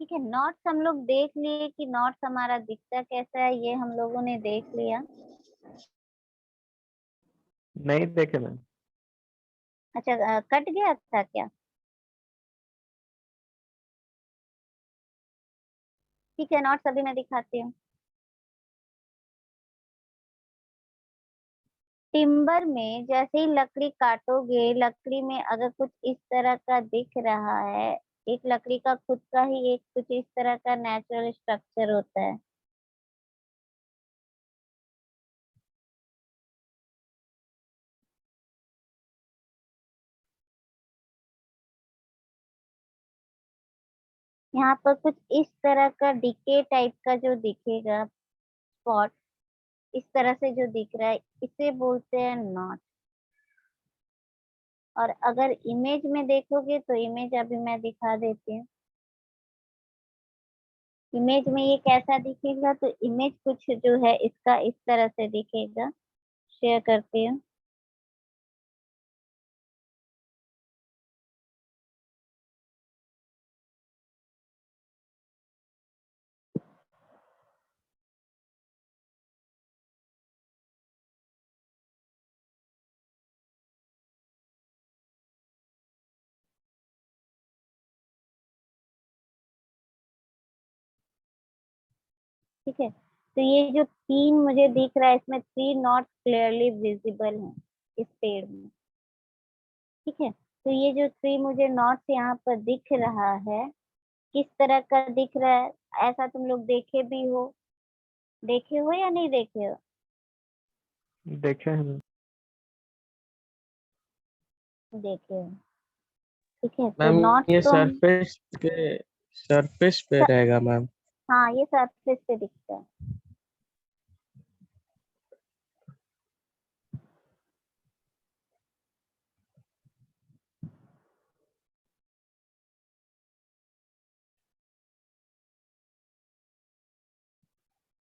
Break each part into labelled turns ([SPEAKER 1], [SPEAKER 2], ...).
[SPEAKER 1] ठीक है, नोट्स हम लोग देख लिए कि नोट्स हमारा दिखता कैसा है, ये हम लोगों ने देख लिया।
[SPEAKER 2] नहीं देखे मैम।
[SPEAKER 1] अच्छा, कट गया था क्या? ठीक है, नोट्स अभी मैं दिखाती हूँ। टिम्बर में जैसे ही लकड़ी काटोगे, लकड़ी में अगर कुछ इस तरह का दिख रहा है, एक लकड़ी का खुद का ही एक कुछ इस तरह का नेचुरल स्ट्रक्चर होता है। यहाँ पर कुछ इस तरह का डिके टाइप का जो दिखेगा स्पॉट, इस तरह से जो दिख रहा है, इसे बोलते हैं नॉट। और अगर इमेज में देखोगे तो इमेज अभी मैं दिखा देती हूँ। इमेज में ये कैसा दिखेगा, तो इमेज कुछ जो है इसका इस तरह से दिखेगा। शेयर करती हूँ। ठीक है, तो ये जो तीन मुझे दिख रहा है, इसमें थ्री नॉट क्लियरली विजिबल हैं इस पेड़ में। ठीक है, तो ये जो थ्री मुझे नॉट्स यहाँ पर दिख रहा है, किस तरह का दिख रहा है, ऐसा तुम लोग देखे भी हो, देखे हो या नहीं देखे हो?
[SPEAKER 2] देखे हैं मैम।
[SPEAKER 1] देखे हो। ठीक है, तो
[SPEAKER 3] मैम
[SPEAKER 1] नॉट्स
[SPEAKER 3] ये
[SPEAKER 1] तो हम,
[SPEAKER 3] सरफेस पे रहेगा मैम।
[SPEAKER 1] हाँ ये सरफेस पे दिखता है।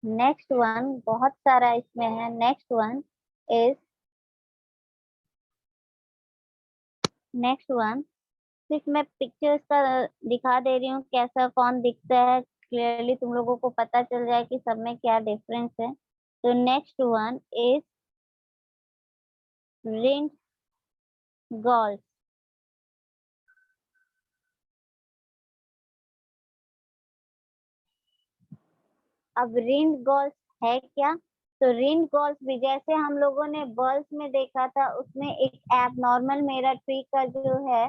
[SPEAKER 1] नेक्स्ट वन बहुत सारा इसमें है। Next one is, next one सिर्फ मैं पिक्चर्स का दिखा दे रही हूँ, कैसा कौन दिखता है, क्लियरली तुम लोगों को पता चल जाए कि सब में क्या डिफरेंस है। तो next one is ring galls. अब रिंग गॉल्स है क्या? तो रिंग गॉल्स भी जैसे हम लोगों ने बर्ड्स में देखा था, उसमें एक एबनॉर्मल मेरा ट्री का जो है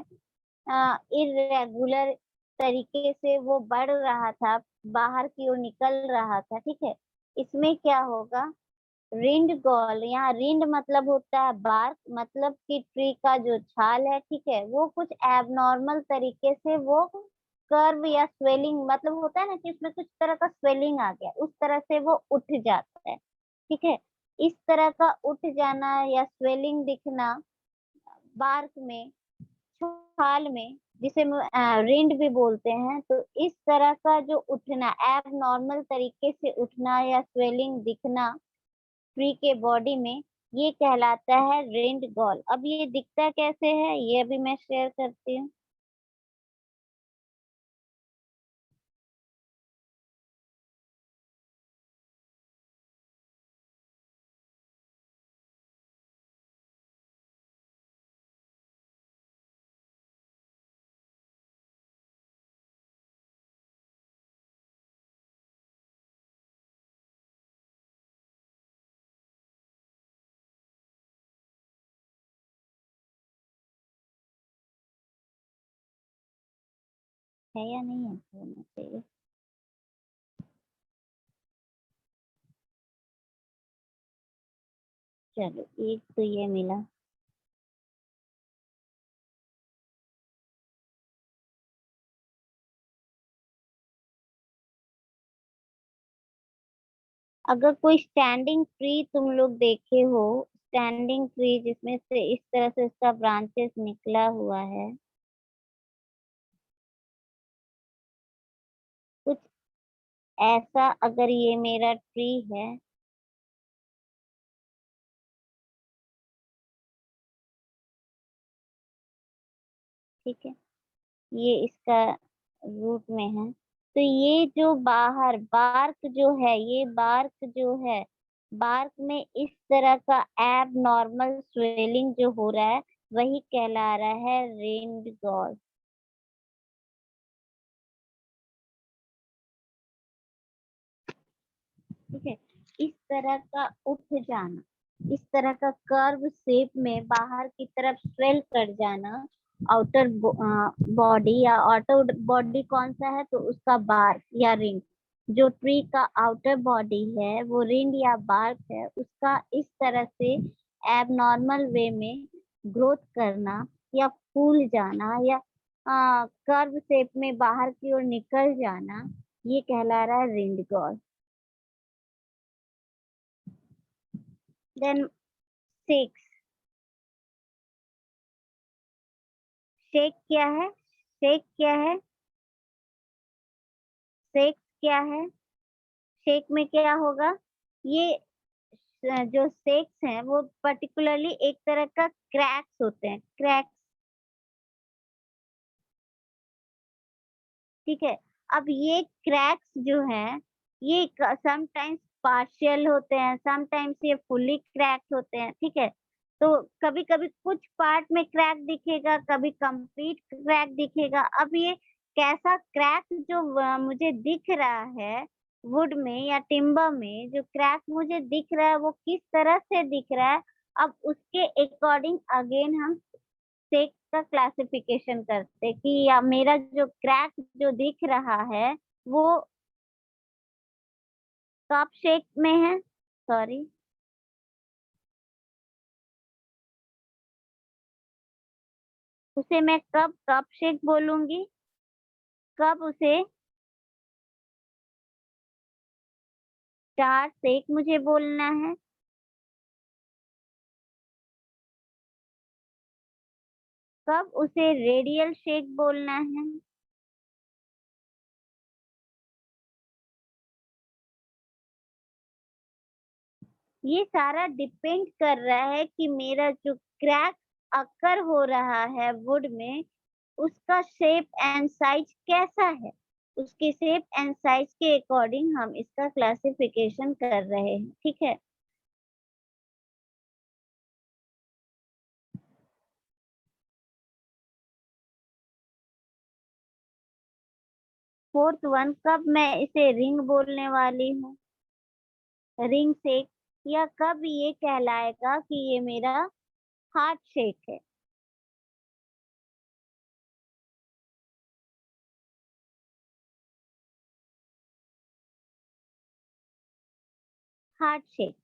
[SPEAKER 1] इरेगुलर तरीके से वो बढ़ रहा था, बाहर की ओर निकल रहा था। ठीक है, इसमें क्या होगा, रिंड गॉल, यहाँ रिंड मतलब होता है बार्क, मतलब कि ट्री का जो छाल है, ठीक है, वो कुछ एबनॉर्मल तरीके से वो कर्व या स्वेलिंग, मतलब होता है ना कि उसमें कुछ तरह का स्वेलिंग आ गया, उस तरह से वो उठ जाता है। ठीक है, इस तरह का उठ जाना या स्वेलिंग दिखना बार्क में, छाल में, जिसे रिंड भी बोलते हैं, तो इस तरह का जो उठना, एब नॉर्मल तरीके से उठना या स्वेलिंग दिखना ट्री के बॉडी में, ये कहलाता है रिंड गॉल। अब ये दिखता कैसे है, ये अभी मैं शेयर करती हूँ। है या नहीं है, होना चाहिए। चलो, एक तो ये मिला। अगर कोई स्टैंडिंग ट्री तुम लोग देखे हो, स्टैंडिंग ट्री जिसमें से इस तरह से इसका ब्रांचेस निकला हुआ है, कुछ ऐसा अगर ये मेरा ट्री है, ठीक है, ये इसका रूट में है, तो ये जो बाहर बार्क जो है, ये बार्क जो है, बार्क में इस तरह का एब नॉर्मल स्वेलिंग जो हो रहा है वही कहला रहा है रेन्ड गॉल। ठीक है, इस तरह का उठ जाना, इस तरह का कर्व शेप में बाहर की तरफ स्वेल कर जाना, आउटर बॉडी या आउटर बॉडी कौन सा है तो उसका बार्क या रिंग। जो ट्री का आउटर बॉडी है वो रिंग या बार्क है, उसका इस तरह से एबनॉर्मल वे में ग्रोथ करना या फूल जाना या कर्व शेप में बाहर की ओर निकल जाना, ये कहला रहा है रिंड गॉल। देन 6 शेक क्या है? शेक क्या है? शेक क्या है? शेक में क्या होगा? ये जो शेक्स हैं वो पर्टिकुलरली एक तरह का क्रैक्स होते हैं, क्रैक्स। ठीक है, अब ये क्रैक्स जो है ये समटाइम्स पार्शियल होते हैं, समटाइम्स ये फुल्ली क्रैक्ड होते हैं। ठीक है, तो कभी कभी कुछ पार्ट में क्रैक दिखेगा, कभी कंप्लीट क्रैक दिखेगा। अब ये कैसा क्रैक जो मुझे दिख रहा है वुड में या टिम्बर में, जो क्रैक मुझे दिख रहा है वो किस तरह से दिख रहा है, अब उसके अकॉर्डिंग अगेन हम शेक का क्लासिफिकेशन करते कि या मेरा जो क्रैक जो दिख रहा है वो कप शेक में है, सॉरी उसे मैं कब कप शेक बोलूंगी, कब उसे स्टार शेक मुझे बोलना है, कब उसे रेडियल शेक बोलना है। ये सारा डिपेंड कर रहा है कि मेरा जो क्रैक अकर हो रहा है वुड में उसका शेप एंड साइज कैसा है, उसके शेप एंड साइज के अकॉर्डिंग हम इसका क्लासिफिकेशन कर रहे हैं। ठीक है, फोर्थ वन, कब मैं इसे रिंग बोलने वाली हूँ, रिंग शेक, या कब ये कहलाएगा कि ये मेरा हार्ट शेक है। हार्ट शेक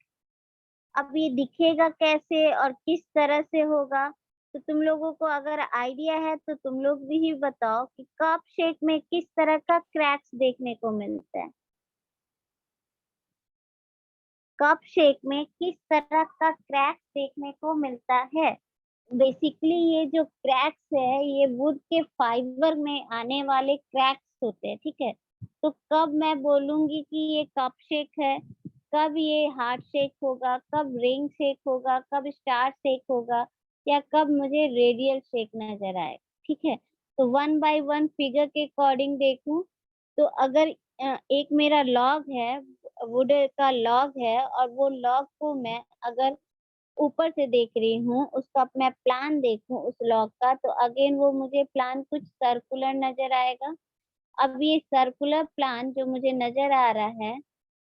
[SPEAKER 1] अब ये दिखेगा कैसे और किस तरह से होगा, तो तुम लोगों को अगर आइडिया है तो तुम लोग भी बताओ कि कप शेक में किस तरह का क्रैक्स देखने को मिलता है, कप शेक में किस तरह का क्रैक्स देखने को मिलता है। बेसिकली ये जो क्रैक्स है ये वुड के फाइबर में आने वाले क्रैक्स होते हैं। ठीक है, तो कब मैं बोलूंगी कि ये कप शेक है, कब ये हार्ट शेक होगा, कब रिंग शेक होगा, कब स्टार शेक होगा, या कब मुझे रेडियल शेक नजर आए। ठीक है, तो वन बाय वन फिगर के अकॉर्डिंग देखूं तो अगर एक मेरा लॉग है, वुड का लॉग है, और वो लॉग को मैं अगर ऊपर से देख रही हूँ, उसका मैं प्लान देखूं उस लॉग का, तो अगेन वो मुझे प्लान कुछ सर्कुलर नजर आएगा। अब ये सर्कुलर प्लान जो मुझे नजर आ रहा है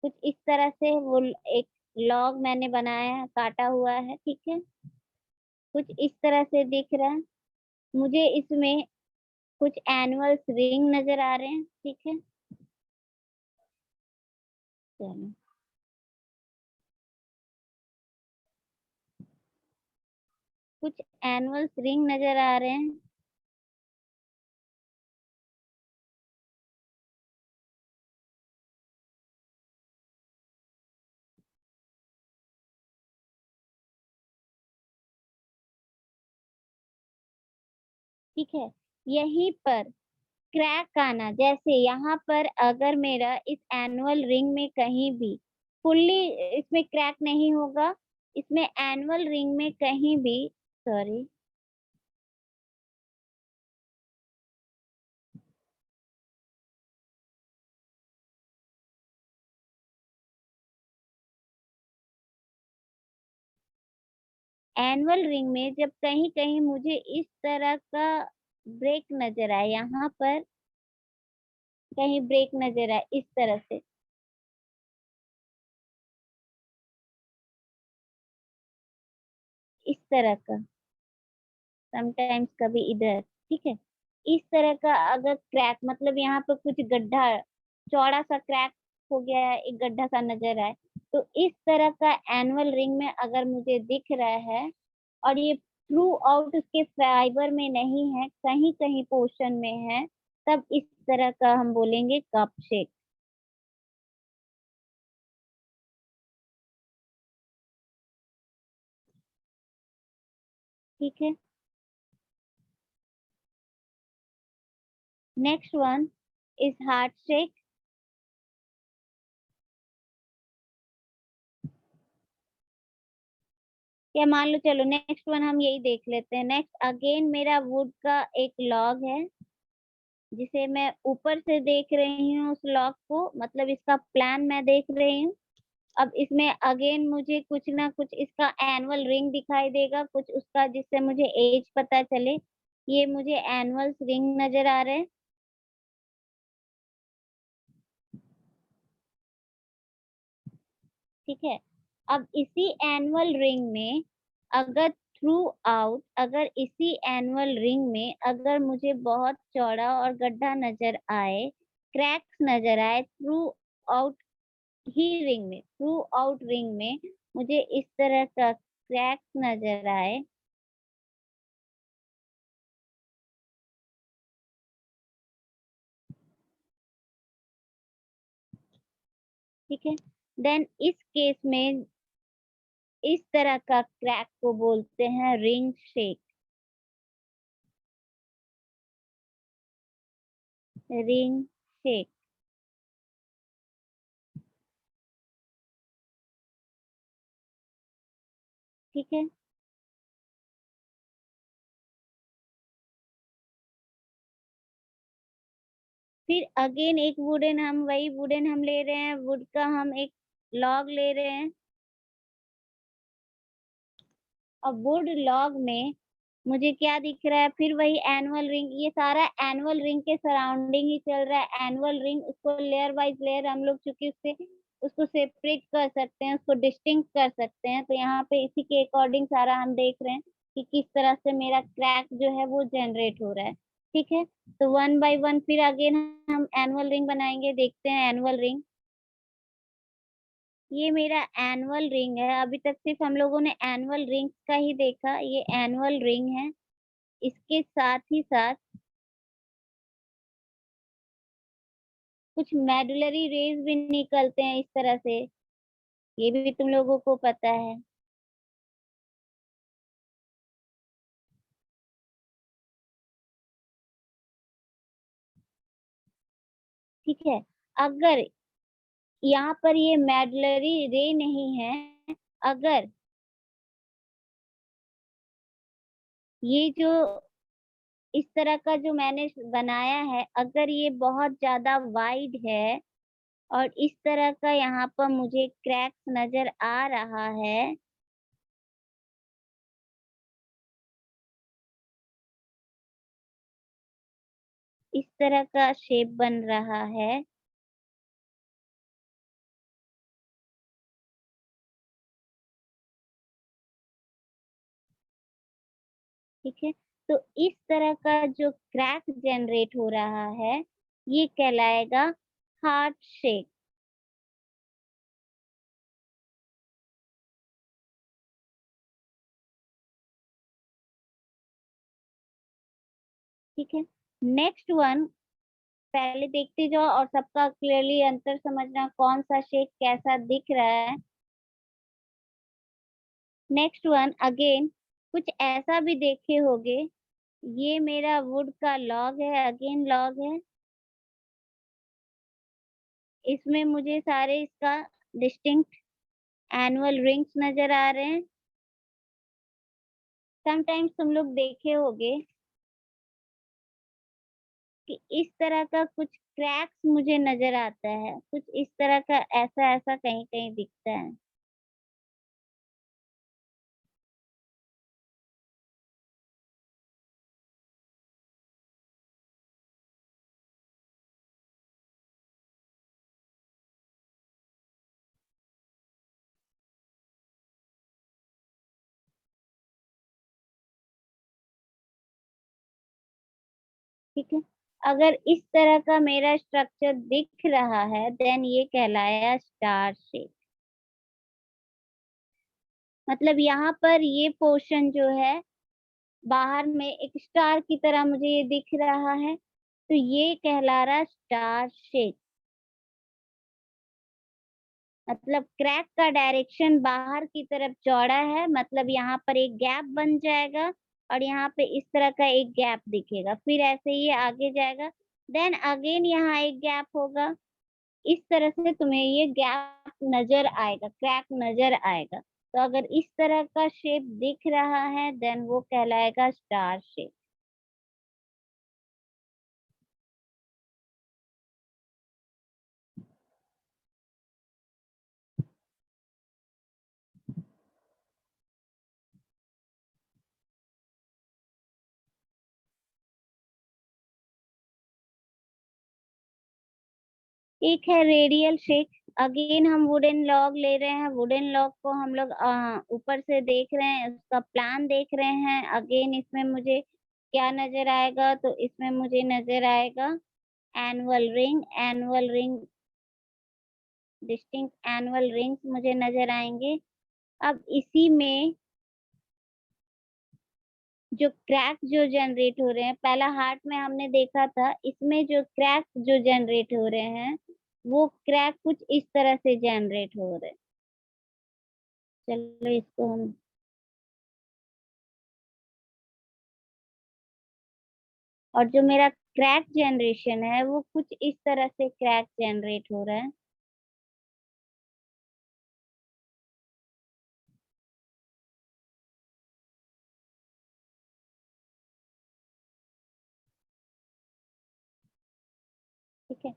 [SPEAKER 1] कुछ इस तरह से, वो एक लॉग मैंने बनाया है, काटा हुआ है। ठीक है, कुछ इस तरह से दिख रहा है मुझे, इसमें कुछ एनुअल्स रिंग नजर आ रहे हैं। ठीक है, चलो कुछ एनुअल्स रिंग नजर आ रहे हैं। ठीक है, यहीं पर क्रैक आना, जैसे यहाँ पर अगर मेरा इस एनुअल रिंग में कहीं भी फुल्ली इसमें क्रैक नहीं होगा, इसमें एनुअल रिंग में कहीं भी, सॉरी एनुअल रिंग में जब कहीं कहीं मुझे इस तरह का ब्रेक नजर आए, यहाँ पर कहीं ब्रेक नजर आए इस तरह से, इस तरह का, समटाइम्स कभी इधर, ठीक है, इस तरह का अगर क्रैक मतलब यहाँ पर कुछ गड्ढा, चौड़ा सा क्रैक हो गया है, एक गड्ढा सा नजर आए, तो इस तरह का एनुअल रिंग में अगर मुझे दिख रहा है और ये थ्रू आउट उसके फाइबर में नहीं है, कहीं कहीं पोर्शन में है, तब इस तरह का हम बोलेंगे कप शेप। ठीक है, next one is heart shake. या मान लो, चलो नेक्स्ट वन हम यही देख लेते हैं। नेक्स्ट अगेन मेरा वुड का एक लॉग है जिसे मैं ऊपर से देख रही हूँ, उस लॉग को मतलब इसका प्लान मैं देख रही हूँ। अब इसमें अगेन मुझे कुछ ना कुछ इसका एनुअल रिंग दिखाई देगा, कुछ उसका जिससे मुझे एज पता चले। ये मुझे एनुअल रिंग नजर आ रहे हैं। ठीक है, अब इसी एनुअल रिंग में अगर थ्रू आउट, अगर इसी एनुअल रिंग में अगर मुझे बहुत चौड़ा और गड्ढा नजर आए, क्रैक्स नजर आए थ्रू आउट ही रिंग में, थ्रू आउट रिंग में मुझे इस तरह का क्रैक्स नजर आए, ठीक है, देन इस केस में इस तरह का क्रैक को बोलते हैं रिंग शेक। रिंग शेक, ठीक है। फिर अगेन एक वुडन, हम वही वुडन हम ले रहे हैं, वुड का हम एक लॉग ले रहे हैं। अब वुड लॉग में मुझे क्या दिख रहा है, फिर वही एनुअल रिंग, ये सारा एनुअल रिंग के सराउंडिंग ही चल रहा है। एनुअल रिंग, उसको लेयर वाइज लेयर हम लोग चूंकि उससे उसको सेपरेट कर सकते हैं, उसको डिस्टिंक्ट कर सकते हैं, तो यहाँ पे इसी के अकॉर्डिंग सारा हम देख रहे हैं कि किस तरह से मेरा क्रैक जो है वो जनरेट हो रहा है। ठीक है, तो वन बाय वन फिर अगेन हम एनुअल रिंग बनाएंगे। देखते हैं एनुअल रिंग। ये मेरा एनुअल रिंग है। अभी तक सिर्फ हम लोगों ने एनुअल रिंग का ही देखा, ये एनुअल रिंग है। इसके साथ ही साथ कुछ मेडुलरी रेज भी निकलते हैं इस तरह से, ये भी तुम लोगों को पता है। ठीक है, अगर यहाँ पर ये मेडुलरी रे नहीं है, अगर ये जो इस तरह का जो मैंने बनाया है, अगर ये बहुत ज्यादा वाइड है और इस तरह का यहाँ पर मुझे क्रैक्स नजर आ रहा है, इस तरह का शेप बन रहा है, ठीक है, तो इस तरह का जो क्रैक जनरेट हो रहा है ये कहलाएगा हार्ट शेक। ठीक है, नेक्स्ट वन पहले देखते जाओ और सबका क्लियरली अंतर समझना, कौन सा शेक कैसा दिख रहा है। नेक्स्ट वन अगेन कुछ ऐसा भी देखे होगे, ये मेरा वुड का लॉग है, अगेन लॉग है, इसमें मुझे सारे इसका डिस्टिंक्ट एनुअल रिंग्स नजर आ रहे हैं। समटाइम्स तुम लोग देखे होगे कि इस तरह का कुछ क्रैक्स मुझे नजर आता है, कुछ इस तरह का ऐसा ऐसा कहीं कहीं दिखता है। ठीक है। अगर इस तरह का मेरा स्ट्रक्चर दिख रहा है देन ये कहलाया स्टार शेप। मतलब यहाँ पर ये पोर्शन जो है बाहर में एक स्टार की तरह मुझे ये दिख रहा है, तो ये कहला रहा स्टार शेप। मतलब क्रैक का डायरेक्शन बाहर की तरफ चौड़ा है, मतलब यहाँ पर एक गैप बन जाएगा और यहाँ पे इस तरह का एक गैप दिखेगा, फिर ऐसे ही आगे जाएगा, देन अगेन यहाँ एक गैप होगा। इस तरह से तुम्हें ये गैप नजर आएगा, क्रैक नजर आएगा। तो अगर इस तरह का शेप दिख रहा है देन वो कहलाएगा स्टार शेप। एक है रेडियल शेप। अगेन हम वुडन लॉग ले रहे हैं, वुडन लॉग को हम लोग ऊपर से देख रहे हैं, उसका प्लान देख रहे हैं। अगेन इसमें मुझे क्या नजर आएगा, तो इसमें मुझे नजर आएगा annual ring, distinct annual rings मुझे नजर आएंगे। अब इसी में जो क्रैक जो जनरेट हो रहे हैं, पहला हार्ट में हमने देखा था, इसमें जो क्रैक जो जनरेट हो रहे हैं वो क्रैक कुछ इस तरह से जनरेट हो रहे हैं। चलो इसको हम और जो मेरा क्रैक जनरेशन है वो कुछ इस तरह से क्रैक जनरेट हो रहा है। ठीक है,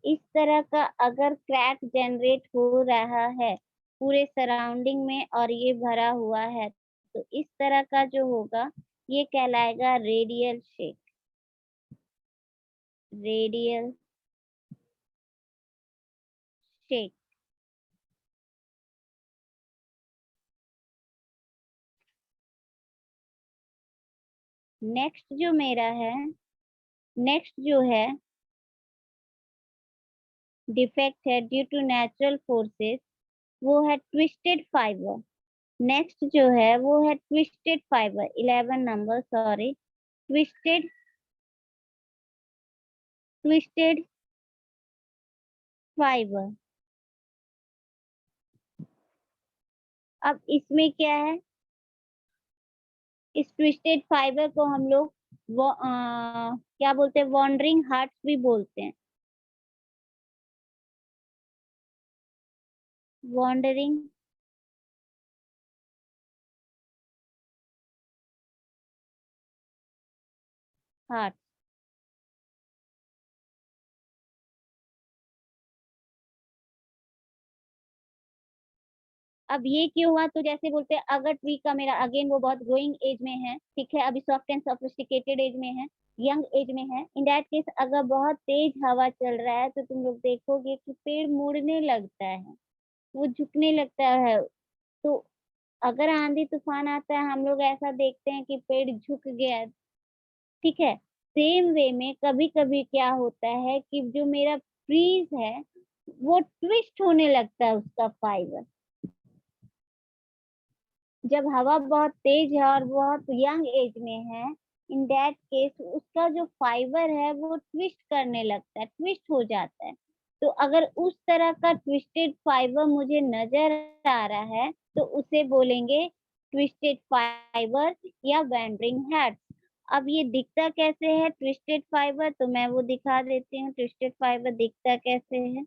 [SPEAKER 1] इस तरह का अगर क्रैक जनरेट हो रहा है पूरे सराउंडिंग में और ये भरा हुआ है, तो इस तरह का जो होगा ये कहलाएगा radial shape. Radial shape. Next जो मेरा है, नेक्स्ट जो है डिफेक्ट है ड्यू टू नेचुरल फोर्सेस, वो है ट्विस्टेड फाइबर। नेक्स्ट जो है वो है twisted fibre, 11 number, sorry, twisted twisted fibre. अब इसमें क्या है, इस ट्विस्टेड फाइबर को हम लोग क्या बोलते हैं, वॉन्डरिंग हार्ट्स भी बोलते हैं। Wandering heart. अब ये क्यों हुआ, तो जैसे बोलते हैं अगर ट्री का मेरा अगेन वो बहुत ग्रोइंग एज में है, ठीक है, अभी सॉफ्ट एंड सोफिस्टिकेटेड एज में है, यंग एज में है, इन दैट केस अगर बहुत तेज हवा चल रहा है तो तुम लोग देखोगे कि पेड़ मुड़ने लगता है, वो झुकने लगता है। तो अगर आंधी तूफान आता है हम लोग ऐसा देखते हैं कि पेड़ झुक गया, ठीक है। सेम वे में कभी कभी क्या होता है कि जो मेरा ट्रीज है वो ट्विस्ट होने लगता है, उसका फाइबर, जब हवा बहुत तेज है और बहुत यंग एज में है, इन दैट केस उसका जो फाइबर है वो ट्विस्ट करने लगता है, ट्विस्ट हो जाता है। तो अगर उस तरह का ट्विस्टेड फाइबर मुझे नजर आ रहा है तो उसे बोलेंगे ट्विस्टेड फाइबर या बैंडरिंग हैट। अब ये दिखता कैसे है ट्विस्टेड फाइबर, तो मैं वो दिखा देती हूँ ट्विस्टेड फाइबर दिखता कैसे है।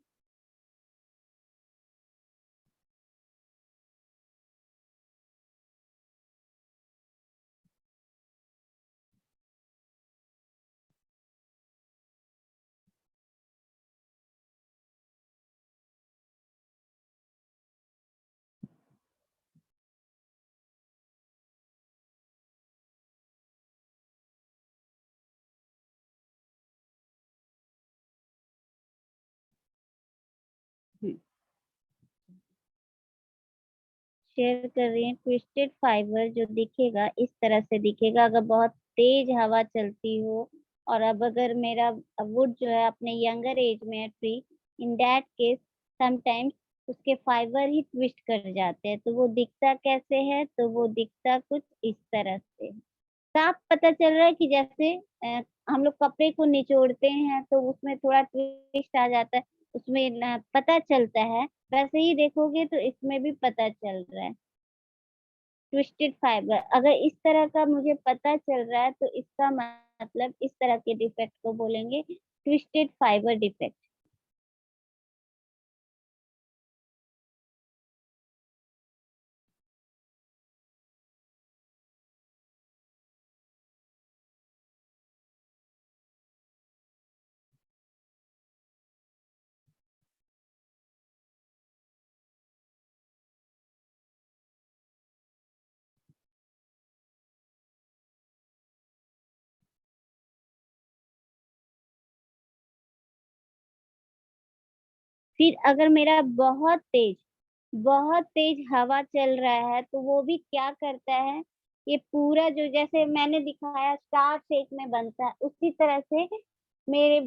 [SPEAKER 1] शेयर कर रही हैं, ट्विस्टेड फाइबर जो दिखेगा इस तरह से दिखेगा, अगर बहुत तेज हवा चलती हो और अब अगर मेरा वुड जो है अपने यंगर एज में है tree, in that case sometimes उसके फाइबर ही ट्विस्ट कर जाते हैं, तो वो दिखता कैसे है, तो वो दिखता कुछ इस तरह से। साफ पता चल रहा है कि जैसे हम लोग कपड़े को निचोड़ते हैं तो उसमें थोड़ा ट्विस्ट आ जाता है, उसमें पता चलता है, वैसे ही देखोगे तो इसमें भी पता चल रहा है ट्विस्टेड फाइबर। अगर इस तरह का मुझे पता चल रहा है तो इसका मतलब इस तरह के डिफेक्ट को बोलेंगे ट्विस्टेड फाइबर डिफेक्ट। फिर अगर मेरा बहुत तेज हवा चल रहा है तो वो भी क्या करता है, ये पूरा जो जैसे मैंने दिखाया स्टार शेप में बनता है, उसी तरह से मेरे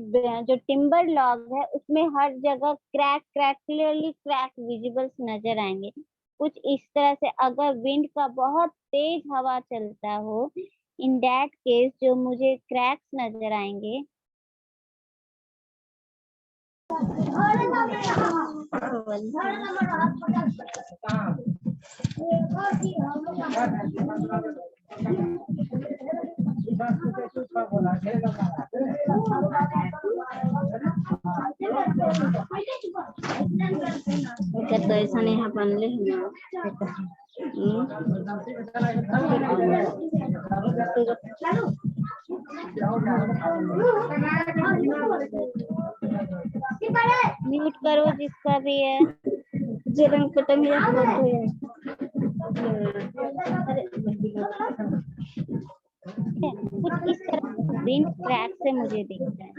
[SPEAKER 1] जो टिम्बर लॉग है उसमें हर जगह क्रैक क्रैक क्लियरली क्रैक विजिबल्स नजर आएंगे। कुछ इस तरह से अगर विंड का बहुत तेज हवा चलता हो, इन दैट केस जो मुझे क्रैक्स नजर आएंगे। तो ऐसा नहीं है बनले म्यूट करो जिसका भी है, जो रंग कटा मेरा फोटो है। कुछ इस तरह विंड क्रैक से मुझे दिखता है,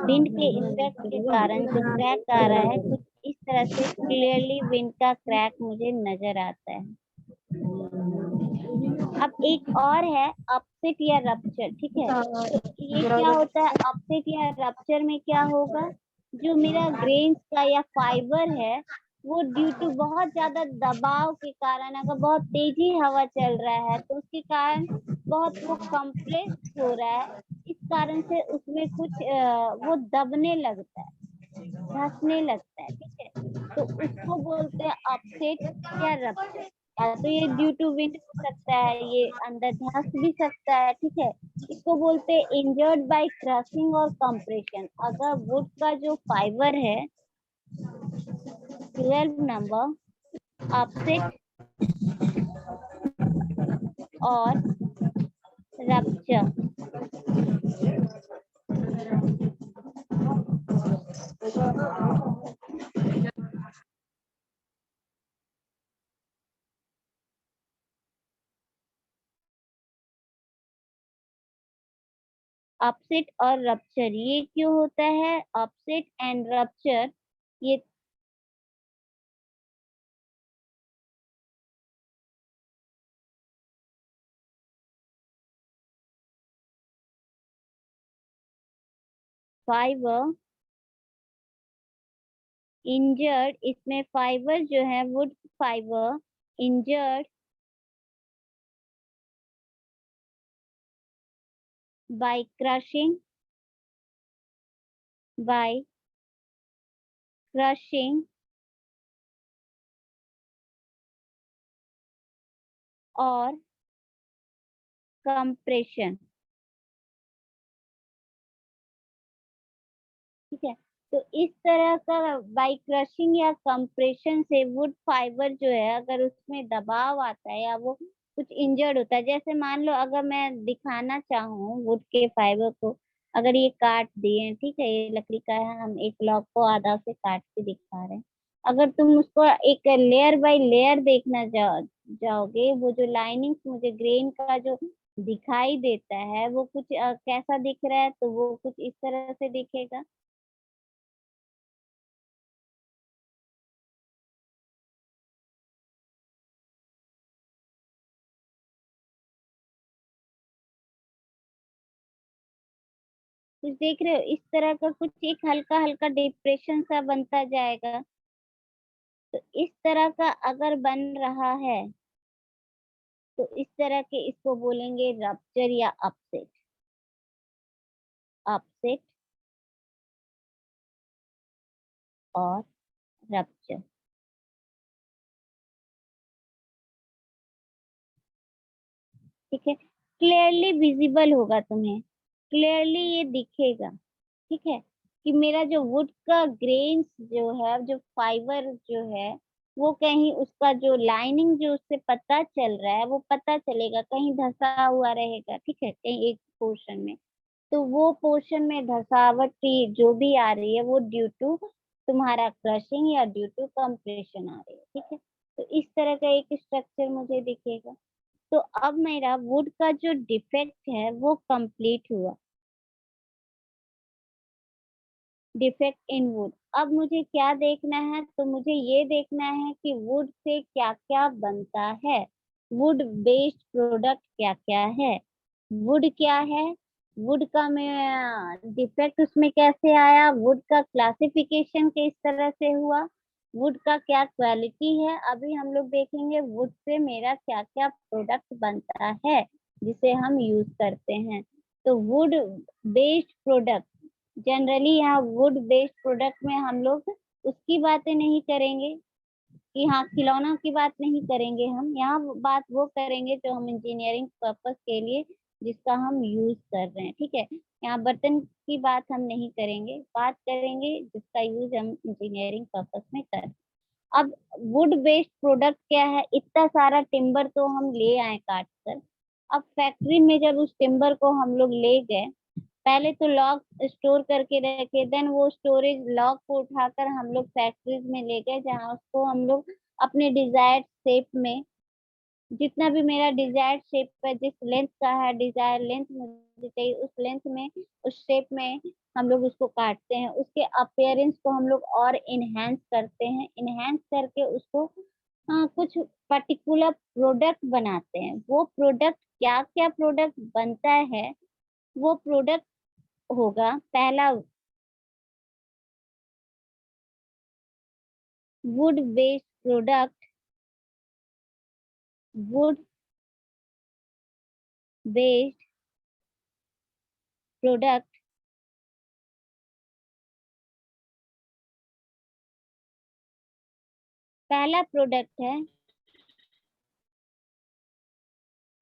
[SPEAKER 1] विंड के इफेक्ट के कारण जो क्रैक आ रहा है कुछ इस तरह से क्लियरली विंड का क्रैक मुझे नजर आता है। अब एक और है अपसेट या रप्चर, ठीक है। तो ये क्या होता है, अपसेट या रप्चर में क्या होगा, जो मेरा ग्रेन्स का या फाइबर है वो ड्यू टू बहुत ज्यादा दबाव के कारण, अगर बहुत तेजी हवा चल रहा है तो उसके कारण बहुत वो कंप्रेस हो रहा है, इस कारण से उसमें कुछ वो दबने लगता है, धंसने लगता है, ठीक है। तो उसको बोलते हैं अपसेट या रप्चर। या तो ये ड्यू टू विंड हो सकता है, ये अंदर धंस भी सकता है, ठीक है। इसको बोलते हैं इंजर्ड बाय क्रशिंग और कंप्रेशन। अगर वुड का जो फाइबर है 12 नंबर, अपसेट और रप्चर। अपसेट और रप्चर ये क्यों होता है, अपसेट एंड रप्चर ये फाइबर इंजर्ड, इसमें फाइबर जो है wood fibre injured by crushing और कंप्रेशन, ठीक है। तो इस तरह का बाय क्रशिंग या कंप्रेशन से वुड फाइबर जो है अगर उसमें दबाव आता है या वो कुछ इंजर्ड होता है, जैसे मान लो अगर मैं दिखाना चाहूँ वुड के फाइबर को, अगर ये काट दिए, ठीक है, ये लकड़ी का है, हम एक लॉग को आधा से काट के दिखा रहे हैं। अगर तुम उसको एक लेयर बाय लेयर देखना जाओगे, वो जो लाइनिंग्स मुझे ग्रेन का जो दिखाई देता है वो कुछ कैसा दिख रहा है, तो वो कुछ इस तरह से दिखेगा। कुछ देख रहे हो, इस तरह का कुछ एक हल्का हल्का डिप्रेशन सा बनता जाएगा। तो इस तरह का अगर बन रहा है तो इस तरह के इसको बोलेंगे रप्चर या अपसेट। अपसेट और रप्चर। ठीक है, क्लियरली विजिबल होगा तुम्हें, क्लियरली ये दिखेगा। ठीक है, कि मेरा जो वुड का ग्रेन्स जो है, जो फाइबर जो है, वो कहीं उसका जो लाइनिंग जो उससे पता चल रहा है वो पता चलेगा, कहीं धसा हुआ रहेगा। ठीक है, कहीं एक पोर्शन में, तो वो पोर्शन में धसावट जो भी आ रही है वो ड्यू टू तुम्हारा क्रशिंग या ड्यू टू कंप्रेशन आ रही है। ठीक है, तो इस तरह का एक स्ट्रक्चर मुझे दिखेगा। तो अब मेरा वुड का जो डिफेक्ट है वो कंप्लीट हुआ, डिफेक्ट इन वुड। अब मुझे क्या देखना है, तो मुझे ये देखना है कि वुड से क्या क्या बनता है, वुड बेस्ड प्रोडक्ट क्या क्या है। वुड क्या है, वुड का मैं डिफेक्ट उसमें कैसे आया, वुड का क्लासिफिकेशन किस तरह से हुआ, वुड का क्या क्वालिटी है, अभी हम लोग देखेंगे वुड से मेरा क्या क्या प्रोडक्ट बनता है जिसे हम यूज करते हैं। तो वुड बेस्ड प्रोडक्ट, जनरली यहाँ वुड बेस्ड प्रोडक्ट में हम लोग उसकी बातें नहीं करेंगे कि हाँ खिलौना की बात नहीं करेंगे, हम यहाँ बात वो करेंगे जो हम इंजीनियरिंग पर्पस के लिए जिसका हम यूज कर रहे हैं। ठीक है, यहाँ बर्तन की बात हम नहीं करेंगे, बात करेंगे जिसका यूज हम इंजीनियरिंग पर्पस में कर रहे हैं। अब वुड बेस्ड प्रोडक्ट क्या है, इतना सारा टिम्बर तो हम ले आए काट कर। अब फैक्ट्री में जब उस टिम्बर को हम लोग ले गए, पहले तो लॉग स्टोर करके रखे, देन वो स्टोरेज लॉग को उठाकर हम लोग फैक्ट्रीज में ले गए, जहाँ उसको हम लोग अपने डिजायर्ड शेप में, जितना भी मेरा डिजायर्ड शेप है, जिस लेंथ का है डिजायर लेंथ मुझे चाहिए, उस लेंथ में उस शेप में हम लोग उसको काटते हैं, उसके अपीयरेंस को हम लोग और इनहेंस करते हैं, इनहेंस करके उसको कुछ पर्टिकुलर प्रोडक्ट बनाते हैं। वो प्रोडक्ट क्या क्या प्रोडक्ट बनता है, वो प्रोडक्ट होगा पहला would based product, would based product पहला प्रोडक्ट है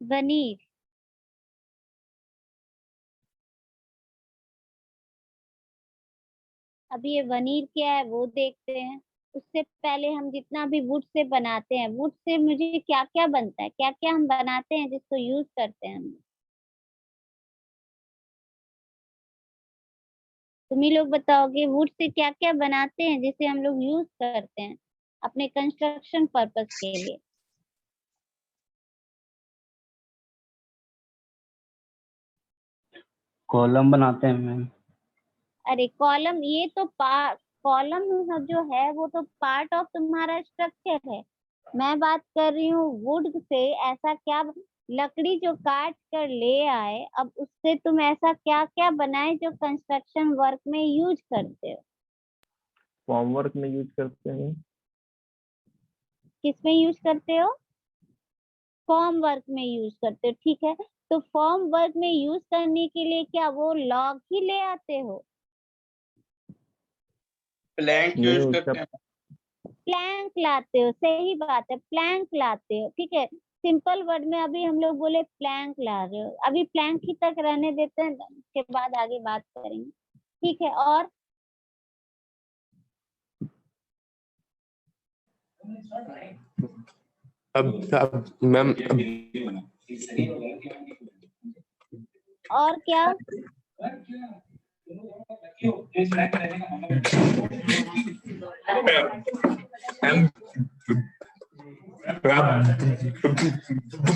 [SPEAKER 1] वनीर। अभी ये वनीर क्या है वो देखते हैं। उससे पहले हम जितना भी वुड से बनाते हैं, वुड से मुझे क्या क्या बनता है, क्या क्या हम बनाते हैं जिसको यूज करते हैं हम। तुम ही लोग बताओगे वुड से क्या क्या बनाते हैं जिसे हम लोग यूज करते हैं अपने कंस्ट्रक्शन पर्पस के लिए।
[SPEAKER 3] कॉलम बनाते हैं मैम।
[SPEAKER 1] अरे कॉलम, ये तो कॉलम जो है वो तो पार्ट ऑफ तुम्हारा स्ट्रक्चर है। मैं बात कर रही हूँ वुड से ऐसा क्या, लकड़ी जो काट कर ले आए, अब उससे तुम ऐसा क्या क्या बनाए जो कंस्ट्रक्शन वर्क में यूज करते हो।
[SPEAKER 2] फॉर्म वर्क में यूज करते हैं।
[SPEAKER 1] किसमें यूज करते हो, फॉर्म वर्क में यूज करते हो। ठीक है, तो फॉर्म वर्क में यूज करने के लिए क्या वो लॉग ही ले आते हो,
[SPEAKER 4] प्लैंक
[SPEAKER 2] नहीं
[SPEAKER 4] यूज
[SPEAKER 2] उसका
[SPEAKER 4] करते हैं।
[SPEAKER 1] प्लैंक लाते हो, सही बात है, प्लैंक लाते हो। ठीक है, सिंपल वर्ड में अभी हम लोग बोले प्लैंक ला रहे हो, अभी प्लैंक ही तक रहने देते हैं, उसके बाद आगे बात करेंगे। ठीक है, और
[SPEAKER 5] अब मैम
[SPEAKER 1] और क्या,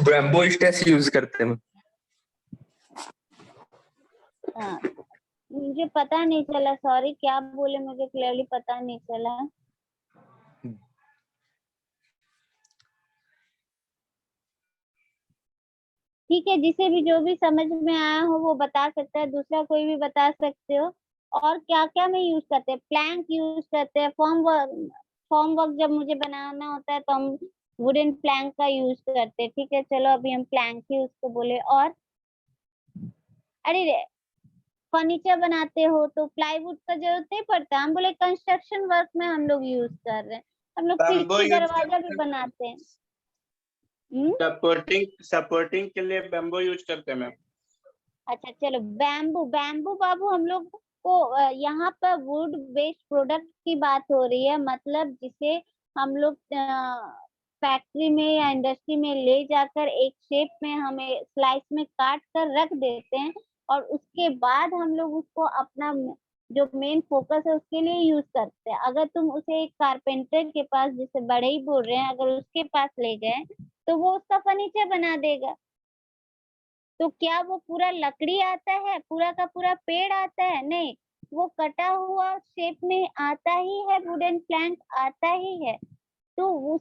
[SPEAKER 5] बैम्बो स्टेस यूज करते हैं।
[SPEAKER 1] हाँ मुझे पता नहीं चला, सॉरी क्या बोले मुझे क्लियरली पता नहीं चला। ठीक है, जिसे भी जो भी समझ में आया हो वो बता सकता है, दूसरा कोई भी बता सकते हो। और क्या क्या में यूज करते हैं, प्लैंक यूज करते हैं, फॉर्म वर्क जब मुझे बनाना होता है तो हम वुडन प्लैंक का यूज करते हैं। ठीक है, चलो अभी हम प्लैंक ही उसको बोले। और अरे फर्नीचर बनाते हो तो प्लाईवुड का जरूरत नहीं पड़ता, हम बोले कंस्ट्रक्शन वर्क में हम लोग यूज कर रहे हैं, हम लोग
[SPEAKER 4] बैम्बू
[SPEAKER 1] खिड़की
[SPEAKER 4] यूज
[SPEAKER 1] दरवाजा भी
[SPEAKER 4] करते
[SPEAKER 1] बनाते हैं।
[SPEAKER 4] सपोर्टिंग के लिए बैम्बू यूज करते हैं मैम।
[SPEAKER 1] अच्छा चलो, बैम्बू बैम्बू बाबू हम लोग को यहाँ पर वुड बेस्ड प्रोडक्ट की बात हो रही है, मतलब जिसे हम लोग फैक्ट्री में या इंडस्ट्री में ले जाकर एक शेप में हमें स्लाइस में काट कर रख देते हैं, और उसके बाद हम लोग उसको अपना जो मेन फोकस है उसके लिए यूज करते हैं। अगर तुम उसे एक कारपेंटर के पास, जिसे बड़े ही बोल रहे हैं, अगर उसके पास ले गए तो वो उसका फर्नीचर बना देगा। तो क्या वो पूरा लकड़ी आता है, पूरा का पूरा पेड़ आता है? नहीं, वो कटा हुआ शेप में आता ही है, वुडन प्लैंक आता ही है। तो उस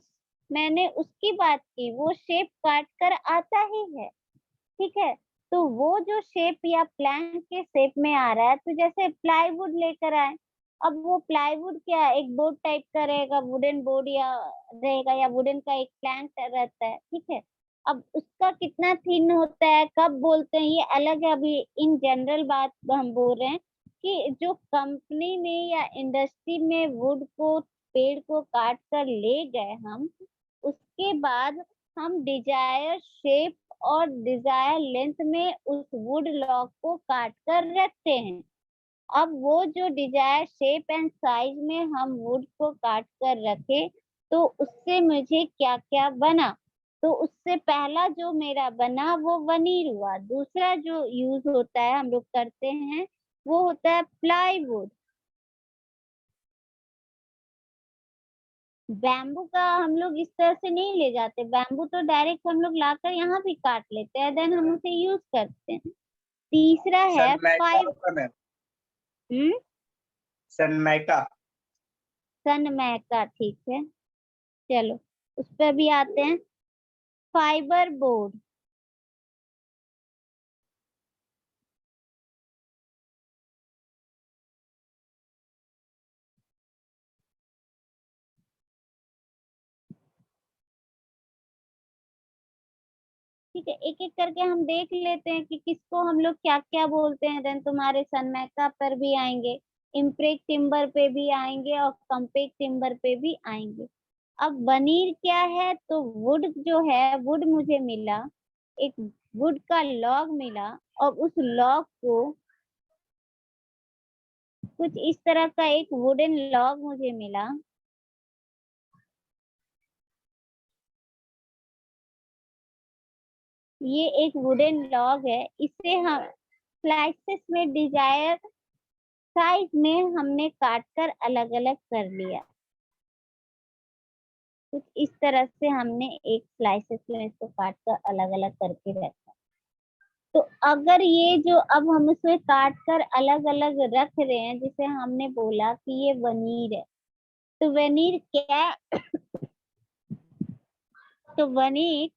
[SPEAKER 1] मैंने उसकी बात की, वो शेप काट कर आता ही है। ठीक है, तो वो जो शेप या प्लैंक के शेप में आ रहा है, तो जैसे प्लाईवुड लेकर आए, अब वो प्लाईवुड क्या है, एक बोर्ड टाइप का रहेगा, वुडन बोर्ड या रहेगा, या वुडन का एक प्लैंक रहता है। ठीक है, अब उसका कितना थिन होता है, कब बोलते हैं, ये अलग है। अभी इन जनरल बात हम बोल रहे हैं कि जो कंपनी में या इंडस्ट्री में वुड को, पेड़ को काट कर ले गए हम, उसके बाद हम डिजायर शेप और डिजायर लेंथ में उस वुड लॉग को काट कर रखते हैं। अब वो जो डिजायर शेप एंड साइज में हम वुड को काट कर रखे, तो उससे मुझे क्या क्या बना। तो उससे पहला जो मेरा बना वो वनीर हुआ। दूसरा जो यूज होता है, हम लोग करते हैं, वो होता है प्लाईवुड। बैम्बू का हम लोग इस तरह से नहीं ले जाते, बैम्बू तो डायरेक्ट हम लोग लाकर यहाँ भी काट लेते हैं, देन हम उसे यूज करते हैं। तीसरा है
[SPEAKER 4] सनमाइका होता है मैम, सनमाइका।
[SPEAKER 1] सनमाइका। ठीक है, चलो उस पर भी आते हैं। फाइबर बोर्ड, ठीक है, एक एक करके हम देख लेते हैं कि किसको हम लोग क्या क्या बोलते हैं, देन तुम्हारे सनमाइका पर भी आएंगे, इम्प्रेक टिम्बर पे भी आएंगे, और कम्पेक्ट टिम्बर पे भी आएंगे। अब वनीर क्या है, तो वुड जो है, वुड मुझे मिला, एक वुड का लॉग मिला, और उस लॉग को कुछ इस तरह का एक वुडन लॉग मुझे मिला। ये एक वुडन लॉग है, इसे हम स्लाइसेस में डिजायर साइज में हमने काट कर अलग अलग कर लिया। कुछ इस तरह से हमने एक स्लाइसेस में इसको काट कर अलग अलग करके रखा। तो अगर ये जो अब हम इसे काट कर अलग अलग रख रहे हैं, जिसे हमने बोला कि ये वनीर है, तो वनीर क्या तो वनीर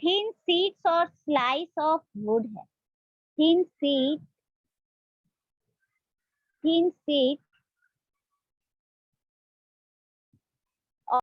[SPEAKER 1] थिन शीट्स और स्लाइस ऑफ वुड है। Thin sheet